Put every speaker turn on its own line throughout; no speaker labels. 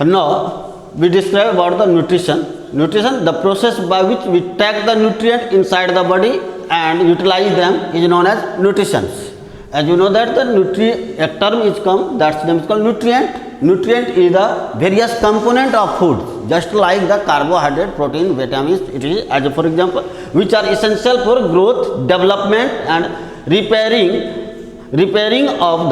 Now we describe about the nutrition. Nutrition, the process by which we take the nutrient inside the body and utilize them is known as nutrition. As you know that the a term is come, that's name is called nutrient. Nutrient is the various component of food, just like the carbohydrate, protein, vitamins. It is, as for example, which are essential for growth, development, and repairing of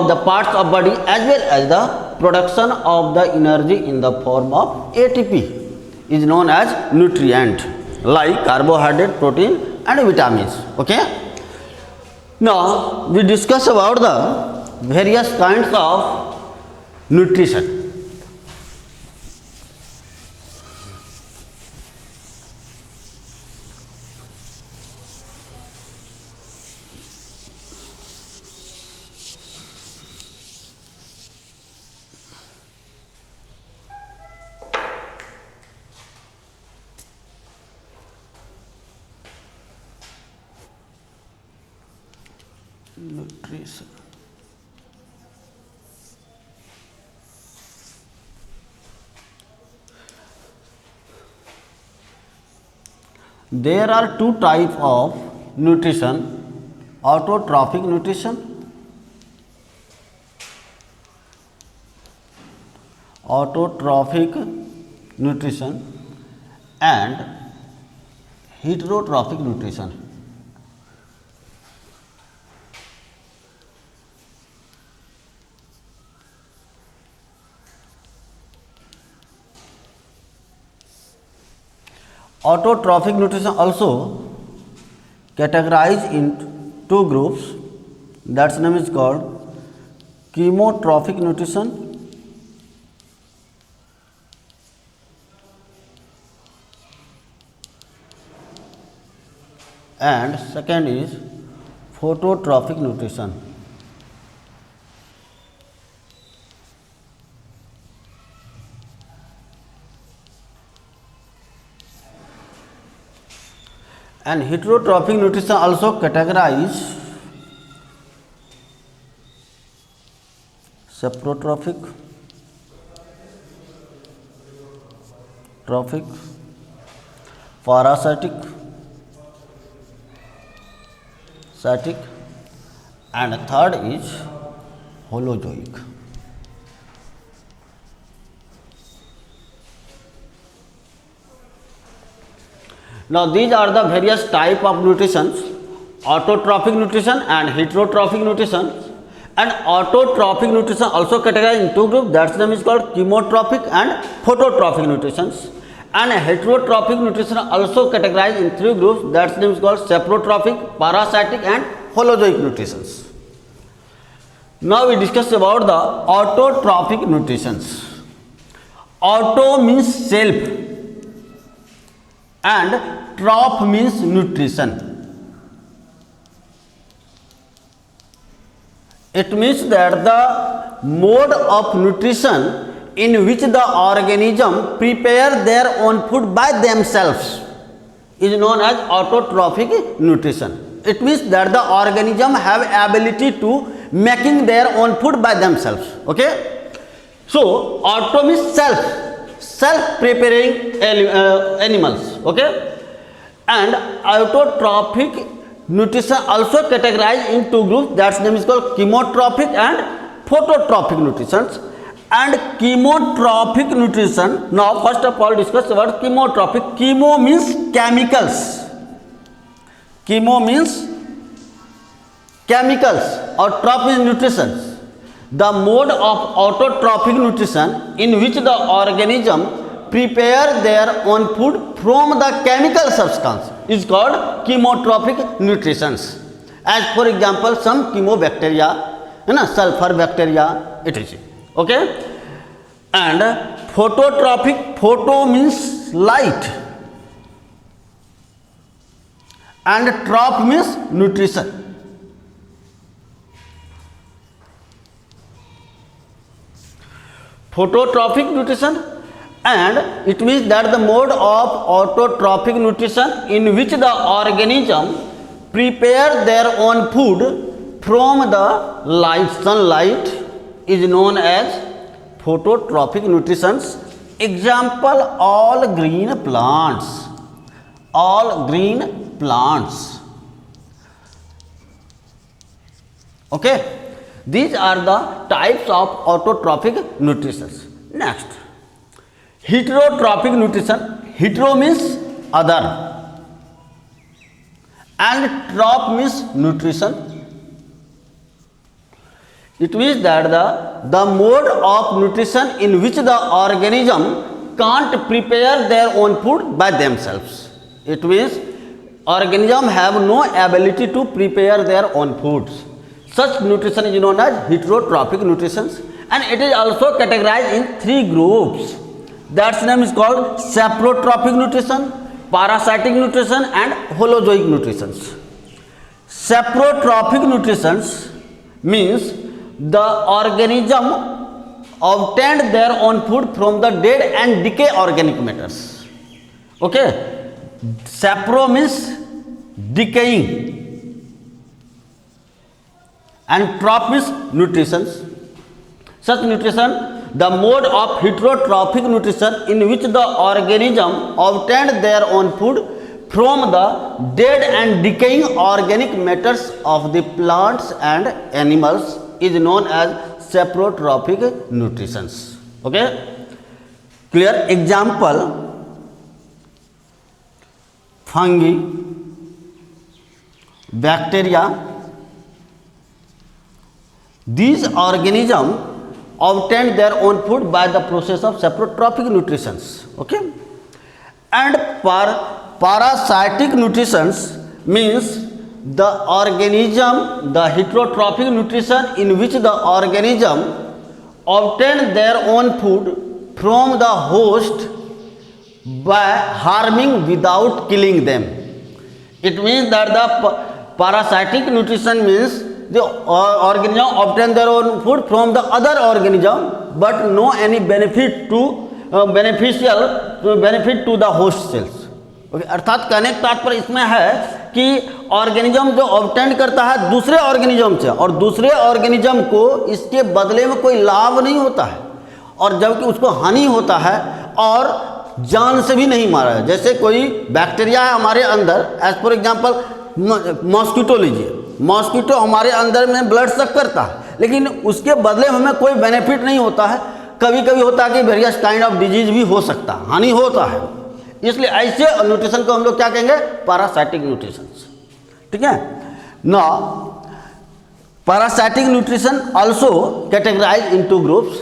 the parts of body, as well as the production of the energy in the form of ATP is known as nutrient, like carbohydrate, protein, and vitamins. Okay. Now we discuss about the various kinds of nutrition. Nutrition. There are two types of nutrition: autotrophic nutrition, and heterotrophic nutrition. Autotrophic nutrition also categorized into two groups. That's name is called chemotrophic nutrition and second is phototrophic nutrition. And heterotrophic nutrition also categorize saprotrophic, trophic, parasitic, and third is holozoic. Now these are the various type of nutrition: autotrophic nutrition and heterotrophic nutrition. And autotrophic nutrition also categorized in two groups. That's name is called chemotrophic and phototrophic nutrition. And heterotrophic nutrition also categorized in three groups. That's name is called saprotrophic, parasitic, and holozoic nutrition. Now we discuss about the autotrophic nutrition. Auto means self and trop means nutrition. It means that the mode of nutrition in which the organism prepare their own food by themselves is known as autotrophic nutrition. It means that the organism have ability to making their own food by themselves. Okay. So auto means self preparing animals. Okay. And autotrophic nutrition also categorized in two groups. That's name is called chemotrophic and phototrophic nutrition. And chemotrophic nutrition, now first of all discuss about chemotrophic. Chemo means chemicals. Chemo means chemicals or trop is nutrition. The mode of autotrophic nutrition in which the organism prepare their own food from the chemical substance is called chemotrophic nutrition. As for example, some chemobacteria, sulfur bacteria, etc. Okay. And phototrophic, photo means light and trop means nutrition. Phototrophic nutrition, and it means that the mode of autotrophic nutrition in which the organism prepare their own food from the light, sunlight, is known as phototrophic nutrition. Example, all green plants. All green plants. Okay, these are the types of autotrophic nutrition. Next, heterotrophic nutrition. Hetero means other and trop means nutrition. It means that the mode of nutrition in which the organism can't prepare their own food by themselves. It means organism have no ability to prepare their own foods. Such nutrition is known as heterotrophic nutrition, and it is also categorized in 3 groups. That name is called saprotrophic nutrition, parasitic nutrition and holozoic nutrition. Saprotrophic nutrition means the organism obtained their own food from the dead and decay organic matters. Okay, sapro means decaying and trop is nutrition. Such nutrition, the mode of heterotrophic nutrition in which the organism obtained their own food from the dead and decaying organic matters of the plants and animals is known as saprotrophic nutrition. Okay, clear? Example, fungi, bacteria. These organisms obtain their own food by the process of saprotrophic nutrition. Okay, and parasitic nutrition means the organism, the heterotrophic nutrition in which the organism obtain their own food from the host by harming without killing them. It means that the parasitic nutrition means the organism obtain their own food from the other organism but no any benefit to the host cells. Okay, अर्थात कहने का तात्पर्य इसमें है कि organism जो obtain करता है दूसरे ऑर्गेनिज्म से और दूसरे ऑर्गेनिज्म को इसके बदले में कोई लाभ नहीं होता है और जबकि उसको हानि होता है और जान से भी नहीं मारा है. जैसे कोई बैक्टीरिया है हमारे अंदर, एज फॉर एग्जांपल मॉस्किटो लीजिए. मॉस्किटो हमारे अंदर में ब्लड सक करता है लेकिन उसके बदले में हमें कोई बेनिफिट नहीं होता है. कभी कभी होता है कि वेरियस काइंड ऑफ डिजीज भी हो सकता है, हानि होता है. इसलिए ऐसे न्यूट्रिशन को हम लोग क्या कहेंगे? Parasitic nutrition. ठीक है ना. Parasitic nutrition also categorize into groups,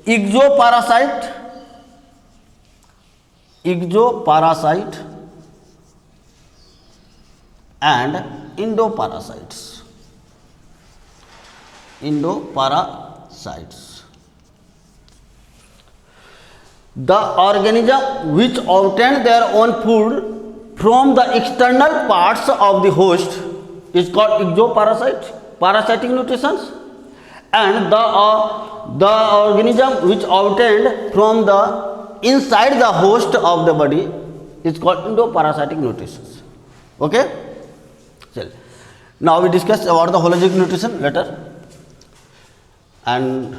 exoparasite and endoparasites. The organism which obtain their own food from the external parts of the host is called exoparasite, parasitic nutrition, and the organism which obtained from the inside the host of the body is called endoparasitic nutrition. Okay. Now we discuss about the holozoic nutrition later, and